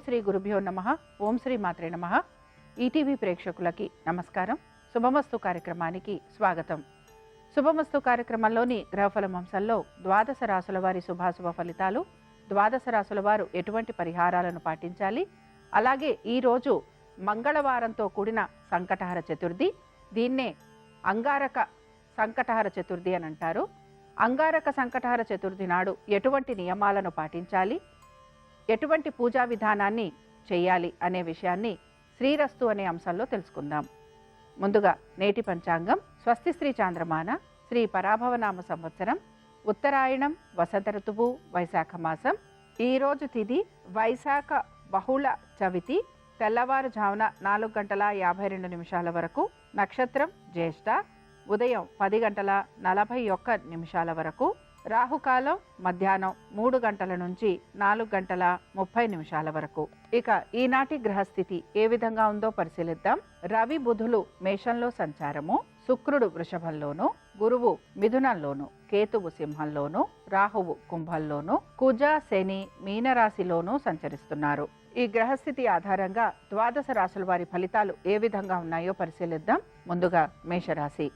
శ్రీ గురుభ్యో నమః. ఓం శ్రీ మాత్రే నమః. ఈటీవీ ప్రేక్షకులకి నమస్కారం. శుభమస్తు కార్యక్రమానికి స్వాగతం. శుభమస్తు కార్యక్రమంలోని గ్రహఫలం అంశంలో ద్వాదశ రాశుల వారి శుభాశుభ ఫలితాలు, ద్వాదశ రాశుల వారు ఎటువంటి పరిహారాలను పాటించాలి, అలాగే ఈరోజు మంగళవారంతో కూడిన సంకటహర చతుర్థి, దీన్నే అంగారక సంకటహర చతుర్థి అని అంటారు. అంగారక సంకటహర చతుర్థి నాడు ఎటువంటి నియమాలను పాటించాలి, ఎటువంటి పూజా విధానాన్ని చేయాలి అనే విషయాన్ని శ్రీరస్తు అనే అంశంలో తెలుసుకుందాం. ముందుగా నేటి పంచాంగం. స్వస్తి శ్రీ చాంద్రమాన శ్రీ పరాభవనామ సంవత్సరం, ఉత్తరాయణం, వసంత ఋతువు, వైశాఖ మాసం. ఈరోజు తిథి వైశాఖ బహుళ చవితి, తెల్లవారుజామున 4:52 వరకు. నక్షత్రం జ్యేష్ఠ, ఉదయం 10:41 వరకు. రాహుకాలం మధ్యాహ్నం 3 గంటల నుంచి 4:30 వరకు. ఇక ఈనాటి గ్రహస్థితి ఏ విధంగా ఉందో పరిశీలిద్దాం. రవి బుధులు మేషంలో సంచారము, శుక్రుడు వృషభంలోను, గురువు మిథునంలోను, కేతువు సింహంలోను, రాహువు కుంభంలోను, కుజ శని మీనరాశిలోనూ సంచరిస్తున్నారు. ఈ గ్రహస్థితి ఆధారంగా ద్వాదశ రాశుల వారి ఫలితాలు ఏ విధంగా ఉన్నాయో పరిశీలిద్దాం. ముందుగా మేషరాశి.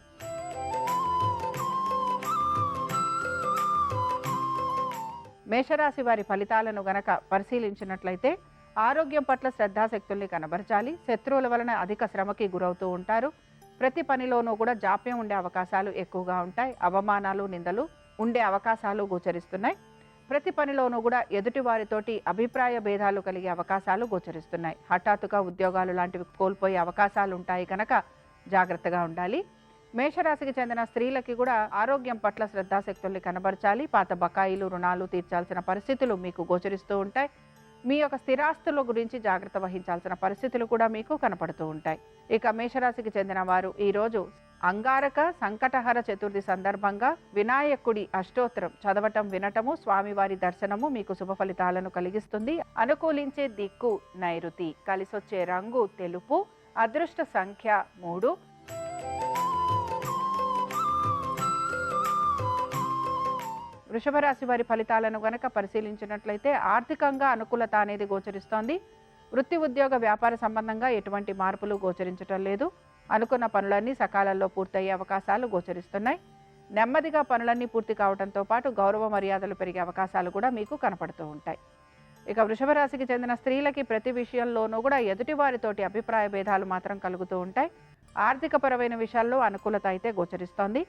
మేషరాశి వారి ఫలితాలను గనక పరిశీలించినట్లయితే ఆరోగ్యం పట్ల శ్రద్ధాశక్తుల్ని కనబరచాలి. శత్రువుల వలన అధిక శ్రమకి గురవుతూ ఉంటారు. ప్రతి పనిలోనూ కూడా జాప్యం ఉండే అవకాశాలు ఎక్కువగా ఉంటాయి. అవమానాలు, నిందలు ఉండే అవకాశాలు గోచరిస్తున్నాయి. ప్రతి పనిలోనూ కూడా ఎదుటి వారితోటి అభిప్రాయ భేదాలు కలిగే అవకాశాలు గోచరిస్తున్నాయి. హఠాత్తుగా ఉద్యోగాలు లాంటివి కోల్పోయే అవకాశాలు ఉంటాయి కనుక జాగ్రత్తగా ఉండాలి. మేషరాశికి చెందిన స్త్రీలకి కూడా ఆరోగ్యం పట్ల శ్రద్ధాశక్తుల్ని కనబరచాలి. పాత బకాయిలు, రుణాలు తీర్చాల్సిన పరిస్థితులు మీకు గోచరిస్తూ ఉంటాయి. మీ యొక్క స్థిరాస్తుల గురించి జాగ్రత్త వహించాల్సిన పరిస్థితులు కూడా మీకు కనపడుతూ ఉంటాయి. ఇక మేషరాశికి చెందిన వారు ఈరోజు అంగారక సంకటహర చతుర్థి సందర్భంగా వినాయకుడి అష్టోత్తరం చదవటం, వినటము, స్వామివారి దర్శనము మీకు శుభ ఫలితాలను కలిగిస్తుంది. అనుకూలించే దిక్కు నైరుతి, కలిసొచ్చే రంగు తెలుపు, అదృష్ట సంఖ్య 3. వృషభ రాశి వారి ఫలితాలను గనక పరిశీలించినట్లయితే ఆర్థికంగా అనుకూలత అనేది గోచరిస్తోంది. వృత్తి, ఉద్యోగ, వ్యాపార సంబంధంగా ఎటువంటి మార్పులు గోచరించటం లేదు. అనుకున్న పనులన్నీ సకాలంలో పూర్తయ్యే అవకాశాలు గోచరిస్తున్నాయి. నెమ్మదిగా పనులన్నీ పూర్తి కావడంతో పాటు గౌరవ మర్యాదలు పెరిగే అవకాశాలు కూడా మీకు కనపడుతూ ఉంటాయి. ఇక వృషభ రాశికి చెందిన స్త్రీలకి ప్రతి విషయంలోనూ కూడా ఎదుటి వారితోటి అభిప్రాయ భేదాలు మాత్రం కలుగుతూ ఉంటాయి. ఆర్థికపరమైన విషయాల్లో అనుకూలత అయితే గోచరిస్తోంది.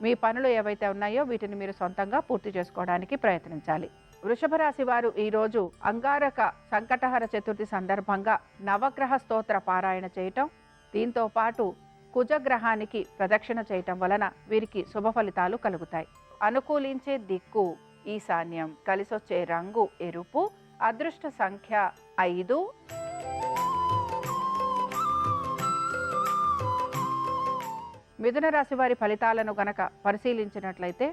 మీ పనులు ఏవైతే ఉన్నాయో వీటిని మీరు సొంతంగా పూర్తి చేసుకోవడానికి ప్రయత్నించాలి. వృషభ రాశి వారు ఈరోజు అంగారక సంకటహర చతుర్థి సందర్భంగా నవగ్రహ స్తోత్ర పారాయణ చేయటం, దీంతో పాటు కుజగ్రహానికి ప్రదక్షిణ చేయటం వలన వీరికి శుభ ఫలితాలు కలుగుతాయి. అనుకూలించే దిక్కు ఈశాన్యం, కలిసొచ్చే రంగు ఎరుపు, అదృష్ట సంఖ్య 5. మిథున రాశి వారి ఫలితాలను గనక పరిశీలించినట్లయితే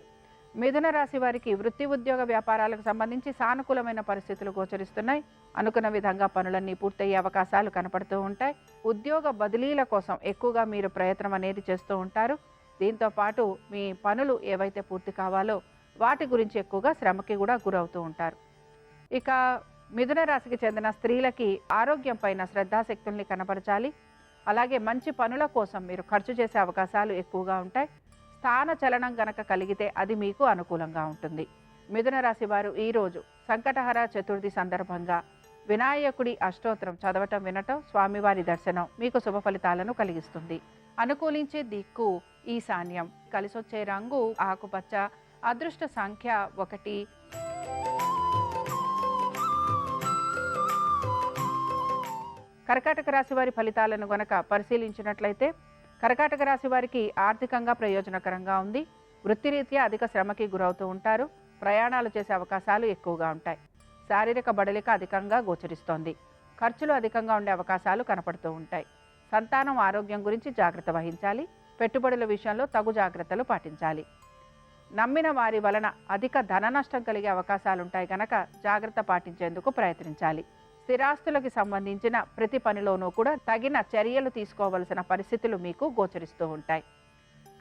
మిథున రాశి వారికి వృత్తి, ఉద్యోగ, వ్యాపారాలకు సంబంధించి సానుకూలమైన పరిస్థితులు గోచరిస్తున్నాయి. అనుకున్న విధంగా పనులన్నీ పూర్తయ్యే అవకాశాలు కనపడుతూ ఉంటాయి. ఉద్యోగ బదిలీల కోసం ఎక్కువగా మీరు ప్రయత్నం అనేది చేస్తూ ఉంటారు. దీంతో పాటు మీ పనులు ఏవైతే పూర్తి కావాలో వాటి గురించి ఎక్కువగా శ్రమకి కూడా గురవుతూ ఉంటారు. ఇక మిథున రాశికి చెందిన స్త్రీలకి ఆరోగ్యం పైన శ్రద్ధాశక్తుల్ని కనపరచాలి. అలాగే మంచి పనుల కోసం మీరు ఖర్చు చేసే అవకాశాలు ఎక్కువగా ఉంటాయి. స్థాన చలనం గనక కలిగితే అది మీకు అనుకూలంగా ఉంటుంది. మిథున రాశి వారు ఈరోజు సంకటహర చతుర్థి సందర్భంగా వినాయకుడి అష్టోత్తరం చదవటం, వినటం, స్వామివారి దర్శనం మీకు శుభ ఫలితాలను కలిగిస్తుంది. అనుకూలించే దిక్కు ఈశాన్యం, కలిసొచ్చే రంగు ఆకుపచ్చ, అదృష్ట సంఖ్య 1. కర్కాటక రాశి వారి ఫలితాలను గనక పరిశీలించినట్లయితే కర్కాటక రాశి వారికి ఆర్థికంగా ప్రయోజనకరంగా ఉంది. వృత్తిరీత్యా అధిక శ్రమకి గురవుతూ ఉంటారు. ప్రయాణాలు చేసే అవకాశాలు ఎక్కువగా ఉంటాయి. శారీరక బడలిక అధికంగా గోచరిస్తోంది. ఖర్చులు అధికంగా ఉండే అవకాశాలు కనపడుతూ ఉంటాయి. సంతానం ఆరోగ్యం గురించి జాగ్రత్త వహించాలి. పెట్టుబడుల విషయంలో తగు జాగ్రత్తలు పాటించాలి. నమ్మిన వారి వలన అధిక ధన నష్టం కలిగే అవకాశాలుంటాయి కనుక జాగ్రత్త పాటించేందుకు ప్రయత్నించాలి. స్థిరాస్తులకు సంబంధించిన ప్రతి పనిలోనూ కూడా తగిన చర్యలు తీసుకోవలసిన పరిస్థితులు మీకు గోచరిస్తూ ఉంటాయి.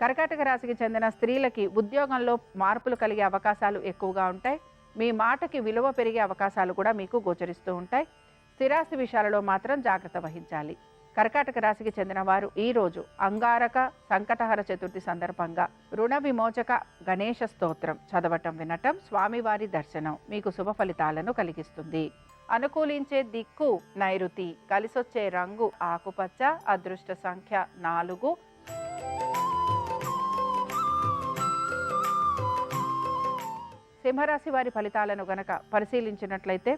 కర్కాటక రాశికి చెందిన స్త్రీలకి ఉద్యోగంలో మార్పులు కలిగే అవకాశాలు ఎక్కువగా ఉంటాయి. మీ మాటకి విలువ పెరిగే అవకాశాలు కూడా మీకు గోచరిస్తూ ఉంటాయి. స్థిరాస్తి విషయాలలో మాత్రం జాగ్రత్త వహించాలి. కర్కాటక రాశికి చెందిన వారు ఈ రోజు అంగారక సంకటహర చతుర్థి సందర్భంగా రుణ విమోచక గణేష స్తోత్రం చదవటం వినటం, స్వామివారి దర్శనం మీకు శుభ ఫలితాలను కలిగిస్తుంది. అనుకూలించే దిక్కు నైరుతి, కలిసొచ్చే రంగు ఆకుపచ్చ, అదృష్ట సంఖ్య 4. సింహరాశి వారి ఫలితాలను గనక పరిశీలించినట్లయితే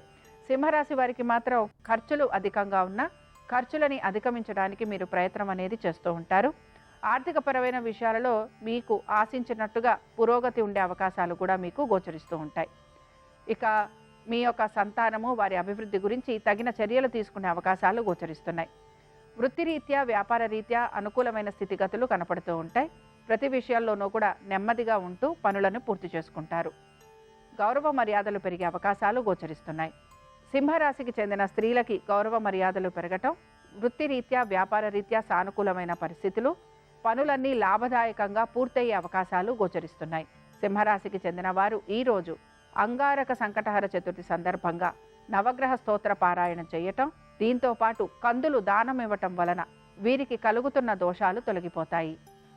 సింహరాశి వారికి మాత్రం ఖర్చులు అధికంగా ఉన్న ఖర్చులని అధిగమించడానికి మీరు ప్రయత్నం అనేది చేస్తూ ఉంటారు. ఆర్థికపరమైన విషయాలలో మీకు ఆశించినట్టుగా పురోగతి ఉండే అవకాశాలు కూడా మీకు గోచరిస్తూ ఉంటాయి. ఇక మీ యొక్క సంతానము వారి అభివృద్ధి గురించి తగిన చర్యలు తీసుకునే అవకాశాలు గోచరిస్తున్నాయి. వృత్తిరీత్యా వ్యాపార రీత్యా అనుకూలమైన స్థితిగతులు కనపడుతూ ఉంటాయి. ప్రతి విషయాల్లోనూ కూడా నెమ్మదిగా ఉంటూ పనులను పూర్తి చేసుకుంటారు. గౌరవ మర్యాదలు పెరిగే అవకాశాలు గోచరిస్తున్నాయి. సింహరాశికి చెందిన స్త్రీలకి గౌరవ మర్యాదలు పెరగటం, వృత్తిరీత్యా వ్యాపార రీత్యా సానుకూలమైన పరిస్థితులు, పనులన్నీ లాభదాయకంగా పూర్తయ్యే అవకాశాలు గోచరిస్తున్నాయి. సింహరాశికి చెందిన వారు ఈరోజు అంగారక సంకటహర చతుర్థి సందర్భంగా నవగ్రహ స్తోత్ర పారాయణం చేయటం, దీంతో పాటు కందులు దానం ఇవ్వటం వలన వీరికి కలుగుతున్న దోషాలు తొలగిపోతాయి.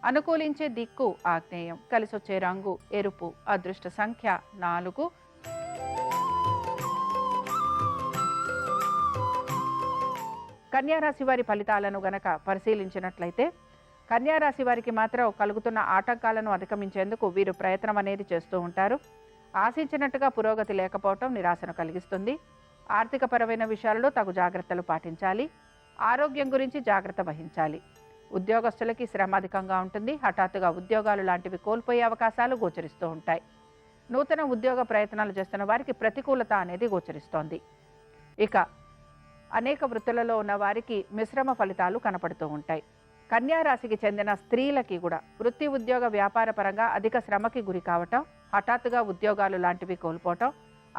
అనుకూలించే దిక్కు ఆగ్నేయం, కలిసొచ్చే రంగు ఎరుపు, అదృష్ట సంఖ్య 4. కన్యారాశి వారి ఫలితాలను గనక పరిశీలించినట్లయితే కన్యారాశి వారికి మాత్రం కలుగుతున్న ఆటంకాలను అధిగమించేందుకు వీరు ప్రయత్నం అనేది చేస్తూ ఉంటారు. ఆశించినట్టుగా పురోగతి లేకపోవటం నిరాశను కలిగిస్తుంది. ఆర్థికపరమైన విషయాలలో తగు జాగ్రత్తలు పాటించాలి. ఆరోగ్యం గురించి జాగ్రత్త వహించాలి. ఉద్యోగస్తులకి శ్రమ అధికంగా ఉంటుంది. హఠాత్తుగా ఉద్యోగాలు లాంటివి కోల్పోయే అవకాశాలు గోచరిస్తూ ఉంటాయి. నూతన ఉద్యోగ ప్రయత్నాలు చేస్తున్న వారికి ప్రతికూలత అనేది గోచరిస్తోంది. ఇక అనేక వృత్తులలో ఉన్న వారికి మిశ్రమ ఫలితాలు కనపడుతూ ఉంటాయి. కన్యారాశికి చెందిన స్త్రీలకి కూడా వృత్తి ఉద్యోగ వ్యాపార పరంగా అధిక శ్రమకి గురి కావటం, హఠాత్తుగా ఉద్యోగాలు లాంటివి కోల్పోవటం,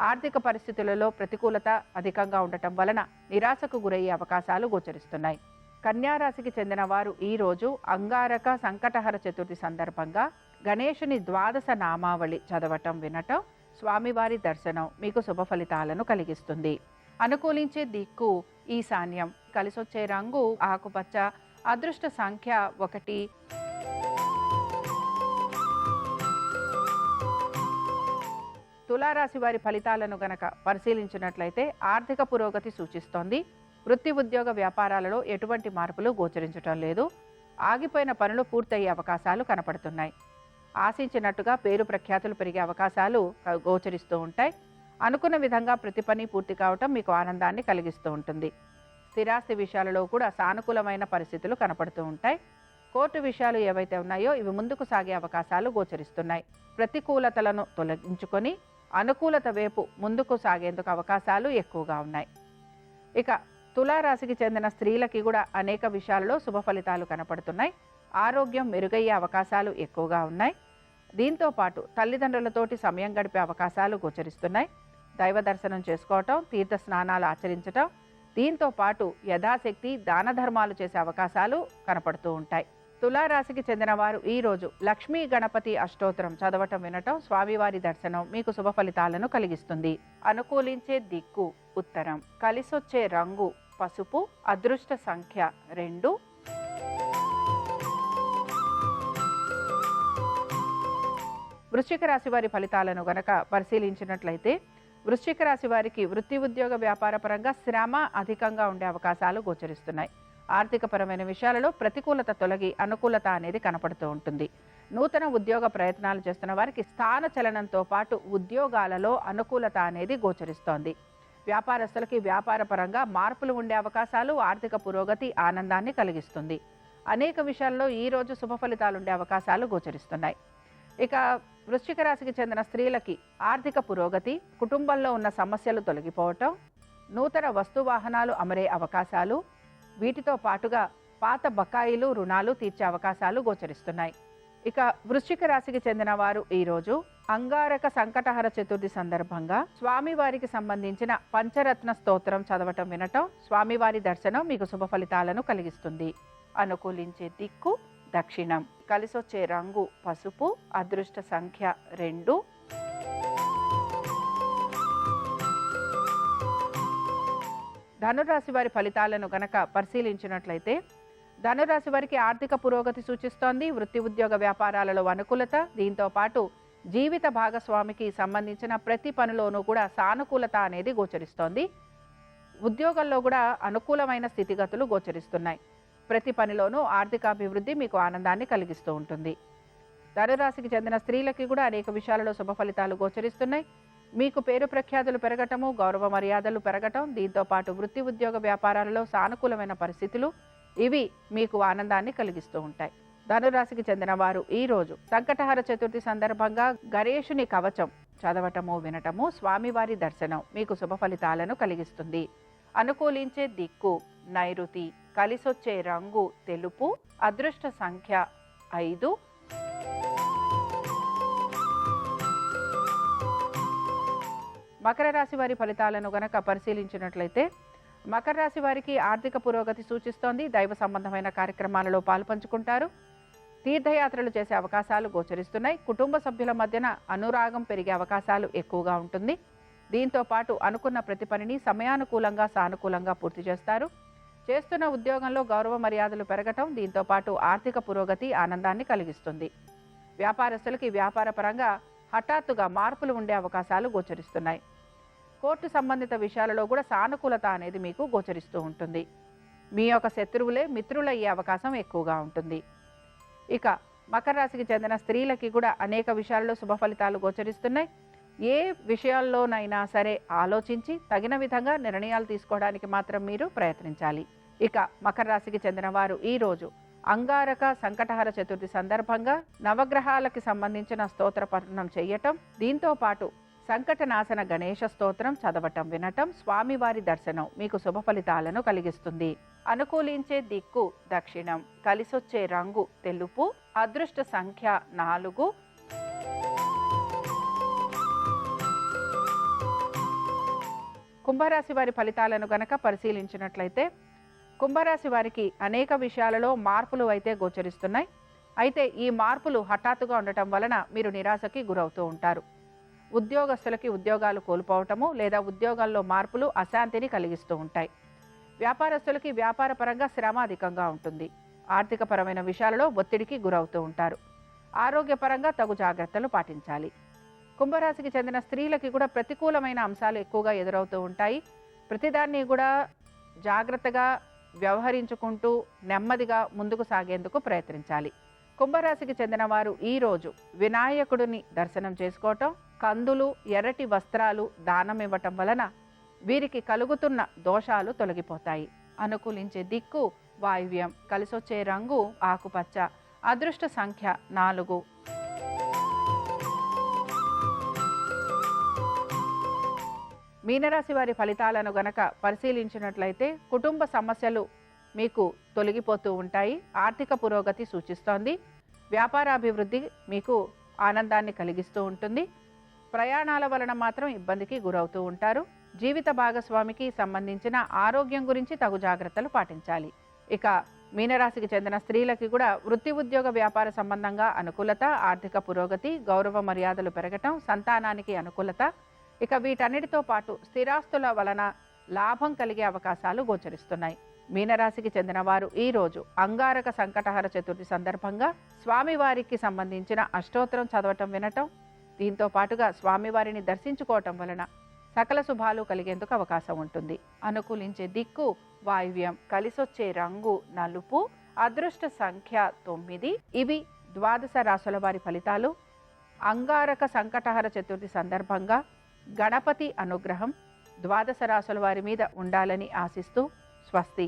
ఆర్థిక పరిస్థితులలో ప్రతికూలత అధికంగా ఉండటం వలన నిరాశకు గురయ్యే అవకాశాలు గోచరిస్తున్నాయి. కన్యారాశికి చెందిన వారు ఈరోజు అంగారక సంకటహర చతుర్థి సందర్భంగా గణేశుని 12 నామావళి చదవటం వినటం, స్వామివారి దర్శనం మీకు శుభ ఫలితాలను కలిగిస్తుంది. అనుకూలించే దిక్కు ఈశాన్యం, కలిసొచ్చే రంగు ఆకుపచ్చ, అదృష్ట సంఖ్య 1. తులారాశి వారి ఫలితాలను గనక పరిశీలించినట్లయితే ఆర్థిక పురోగతి సూచిస్తోంది. వృత్తి ఉద్యోగ వ్యాపారాలలో ఎటువంటి మార్పులు గోచరించటం లేదు. ఆగిపోయిన పనులు పూర్తయ్యే అవకాశాలు కనపడుతున్నాయి. ఆశించినట్టుగా పేరు ప్రఖ్యాతులు పెరిగే అవకాశాలు గోచరిస్తూ ఉంటాయి. అనుకున్న విధంగా ప్రతి పని పూర్తి కావటం మీకు ఆనందాన్ని కలిగిస్తూ ఉంటుంది. స్థిరాస్తి విషయాలలో కూడా సానుకూలమైన పరిస్థితులు కనపడుతూ ఉంటాయి. కోర్టు విషయాలు ఏవైతే ఉన్నాయో ఇవి ముందుకు సాగే అవకాశాలు గోచరిస్తున్నాయి. ప్రతికూలతలను తొలగించుకొని అనుకూలత వైపు ముందుకు సాగేందుకు అవకాశాలు ఎక్కువగా ఉన్నాయి. ఇక తులారాశికి చెందిన స్త్రీలకి కూడా అనేక విషయాలలో శుభ ఫలితాలు కనపడుతున్నాయి. ఆరోగ్యం మెరుగయ్యే అవకాశాలు ఎక్కువగా ఉన్నాయి. దీంతో పాటు తల్లిదండ్రులతోటి సమయం గడిపే అవకాశాలు గోచరిస్తున్నాయి. దైవ దర్శనం చేసుకోవటం, తీర్థ స్నానాలు ఆచరించటం, దీంతో పాటు యథాశక్తి దాన ధర్మాలు చేసే అవకాశాలు కనపడుతూ ఉంటాయి. తులారాశికి చెందిన వారు ఈరోజు లక్ష్మీ గణపతి అష్టోత్తరం చదవటం వినటం, స్వామివారి దర్శనం మీకు శుభ ఫలితాలను కలిగిస్తుంది. అనుకూలించే దిక్కు ఉత్తరం, కలిసొచ్చే రంగు పసుపు, అదృష్ట సంఖ్య 2. వృశ్చిక రాశి వారి ఫలితాలను గనక పరిశీలించినట్లయితే వృశ్చిక రాశి వారికి వృత్తి ఉద్యోగ వ్యాపార పరంగా శ్రమ అధికంగా ఉండే అవకాశాలు గోచరిస్తున్నాయి. ఆర్థికపరమైన విషయాలలో ప్రతికూలత తొలగి అనుకూలత అనేది కనపడుతూ ఉంటుంది. నూతన ఉద్యోగ ప్రయత్నాలు చేస్తున్న వారికి స్థాన చలనంతో పాటు ఉద్యోగాలలో అనుకూలత అనేది గోచరిస్తోంది. వ్యాపారస్తులకి వ్యాపార పరంగా మార్పులు ఉండే అవకాశాలు, ఆర్థిక పురోగతి ఆనందాన్ని కలిగిస్తుంది. అనేక విషయాల్లో ఈరోజు శుభ ఫలితాలు ఉండే అవకాశాలు గోచరిస్తున్నాయి. ఇక వృశ్చిక రాశికి చెందిన స్త్రీలకి ఆర్థిక పురోగతి, కుటుంబంలో ఉన్న సమస్యలు తొలగిపోవటం, నూతన వస్తు వాహనాలు అమరే అవకాశాలు, వీటితో పాటుగా పాత బకాయిలు రుణాలు తీర్చే అవకాశాలు గోచరిస్తున్నాయి. ఇక వృశ్చిక రాశికి చెందిన వారు ఈరోజు అంగారక సంకటహర చతుర్థి సందర్భంగా స్వామివారికి సంబంధించిన పంచరత్న స్తోత్రం చదవటం వినటం, స్వామివారి దర్శనం మీకు శుభ ఫలితాలను కలిగిస్తుంది. అనుకూలించే దిక్కు దక్షిణం, కలిసొచ్చే రంగు పసుపు, అదృష్ట సంఖ్య 2. ధనురాశి వారి ఫలితాలను గనక పరిశీలించినట్లయితే ధనురాశి వారికి ఆర్థిక పురోగతి సూచిస్తోంది. వృత్తి ఉద్యోగ వ్యాపారాలలో అనుకూలత, దీంతో పాటు జీవిత భాగస్వామికి సంబంధించిన ప్రతి పనిలోనూ కూడా సానుకూలత అనేది గోచరిస్తోంది. ఉద్యోగంలో కూడా అనుకూలమైన స్థితిగతులు గోచరిస్తున్నాయి. ప్రతి పనిలోనూ ఆర్థికాభివృద్ధి మీకు ఆనందాన్ని కలిగిస్తూ ఉంటుంది. ధనురాశికి చెందిన స్త్రీలకి కూడా అనేక విషయాలలో శుభ ఫలితాలు గోచరిస్తున్నాయి. మీకు పేరు ప్రఖ్యాతులు పెరగటము, గౌరవ మర్యాదలు పెరగటం, దీంతో పాటు వృత్తి ఉద్యోగ వ్యాపారాలలో సానుకూలమైన పరిస్థితులు ఇవి మీకు ఆనందాన్ని కలిగిస్తూ ఉంటాయి. ధనురాశికి చెందిన వారు ఈరోజు సంకటహర చతుర్థి సందర్భంగా గణేశుని కవచం చదవటము, వినటము, స్వామివారి దర్శనం మీకు శుభ ఫలితాలను కలిగిస్తుంది. అనుకూలించే దిక్కు నైరుతి, కలిసొచ్చే రంగు తెలుపు, అదృష్ట సంఖ్య 5. మకర రాశి వారి ఫలితాలను గనక పరిశీలించినట్లయితే మకర రాశి వారికి ఆర్థిక పురోగతి సూచిస్తోంది. దైవ సంబంధమైన కార్యక్రమాలలో పాల్పంచుకుంటారు. తీర్థయాత్రలు చేసే అవకాశాలు గోచరిస్తున్నాయి. కుటుంబ సభ్యుల మధ్యన అనురాగం పెరిగే అవకాశాలు ఎక్కువగా ఉంటుంది. దీంతో పాటు అనుకున్న ప్రతి పనిని సమయానుకూలంగా సానుకూలంగా పూర్తి చేస్తారు. చేస్తున్న ఉద్యోగంలో గౌరవ మర్యాదలు పెరగటం, దీంతో పాటు ఆర్థిక పురోగతి ఆనందాన్ని కలిగిస్తుంది. వ్యాపారస్తులకి వ్యాపార పరంగా హఠాత్తుగా మార్పులు ఉండే అవకాశాలు గోచరిస్తున్నాయి. కోర్టు సంబంధిత విషయాలలో కూడా సానుకూలత అనేది మీకు గోచరిస్తూ ఉంటుంది. మీ యొక్క శత్రువులే మిత్రులయ్యే అవకాశం ఎక్కువగా ఉంటుంది. ఇక మకర రాశికి చెందిన స్త్రీలకి కూడా అనేక విషయాల్లో శుభ ఫలితాలు గోచరిస్తున్నాయి. ఏ విషయాల్లోనైనా సరే ఆలోచించి తగిన విధంగా నిర్ణయాలు తీసుకోవడానికి మాత్రం మీరు ప్రయత్నించాలి. ఇక మకర రాశికి చెందిన వారు ఈరోజు అంగారక సంకటహర చతుర్థి సందర్భంగా నవగ్రహాలకి సంబంధించిన స్తోత్ర పఠనం చేయటం, దీంతో పాటు సంకటనాశన గణేశ స్తోత్రం చదవటం, వినటం, స్వామివారి దర్శనం మీకు శుభ ఫలితాలను కలిగిస్తుంది. అనుకూలించే దిక్కు దక్షిణం, కలిసొచ్చే రంగు తెలుపు, అదృష్ట సంఖ్య 4. కుంభరాశి వారి ఫలితాలను గనక పరిశీలించినట్లయితే కుంభరాశి వారికి అనేక విషయాలలో మార్పులు అయితే గోచరిస్తున్నాయి. అయితే ఈ మార్పులు హఠాత్తుగా ఉండటం వలన మీరు నిరాశకి గురవుతూ ఉంటారు. ఉద్యోగస్తులకి ఉద్యోగాలు కోల్పోవటము లేదా ఉద్యోగాల్లో మార్పులు అశాంతిని కలిగిస్తూ ఉంటాయి. వ్యాపారస్తులకి వ్యాపార పరంగా శ్రమ అధికంగా ఉంటుంది. ఆర్థికపరమైన విషయాలలో ఒత్తిడికి గురవుతూ ఉంటారు. ఆరోగ్యపరంగా తగు జాగ్రత్తలు పాటించాలి. కుంభరాశికి చెందిన స్త్రీలకి కూడా ప్రతికూలమైన అంశాలు ఎక్కువగా ఎదురవుతూ ఉంటాయి. ప్రతిదాన్ని కూడా జాగ్రత్తగా వ్యవహరించుకుంటూ నెమ్మదిగా ముందుకు సాగేందుకు ప్రయత్నించాలి. కుంభరాశికి చెందిన వారు ఈరోజు వినాయకుడిని దర్శనం చేసుకోవటం, కందులు, ఎర్రటి వస్త్రాలు దానం ఇవ్వటం వలన వీరికి కలుగుతున్న దోషాలు తొలగిపోతాయి. అనుకూలించే దిక్కు వాయువ్యం, కలిసొచ్చే రంగు ఆకుపచ్చ, అదృష్ట సంఖ్య 4. మీనరాశి వారి ఫలితాలను గనక పరిశీలించినట్లయితే కుటుంబ సమస్యలు మీకు తొలగిపోతూ ఉంటాయి. ఆర్థిక పురోగతి సూచిస్తోంది. వ్యాపారాభివృద్ధి మీకు ఆనందాన్ని కలిగిస్తూ ఉంటుంది. ప్రయాణాల వలన మాత్రం ఇబ్బందికి గురవుతూ ఉంటారు. జీవిత భాగస్వామికి సంబంధించిన ఆరోగ్యం గురించి తగు జాగ్రత్తలు పాటించాలి. ఇక మీనరాశికి చెందిన స్త్రీలకి కూడా వృత్తి ఉద్యోగ వ్యాపార సంబంధంగా అనుకూలత, ఆర్థిక పురోగతి, గౌరవ మర్యాదలు పెరగటం, సంతానానికి అనుకూలత, ఇక వీటన్నిటితో పాటు స్థిరాస్తుల వలన లాభం కలిగే అవకాశాలు గోచరిస్తున్నాయి. మీనరాశికి చెందిన వారు ఈరోజు అంగారక సంకటహర చతుర్థి సందర్భంగా స్వామివారికి సంబంధించిన అష్టోత్తరం చదవటం, వినటం, దీంతో పాటుగా స్వామివారిని దర్శించుకోవటం వలన సకల శుభాలు కలిగేందుకు అవకాశం ఉంటుంది. అనుకూలించే దిక్కు వాయువ్యం, కలిసొచ్చే రంగు నలుపు, అదృష్ట సంఖ్య 9. ఇవి ద్వాదశ రాశుల వారి ఫలితాలు. అంగారక సంకటహర చతుర్థి సందర్భంగా గణపతి అనుగ్రహం ద్వాదశ రాశుల వారి మీద ఉండాలని ఆశిస్తూ స్వస్తి.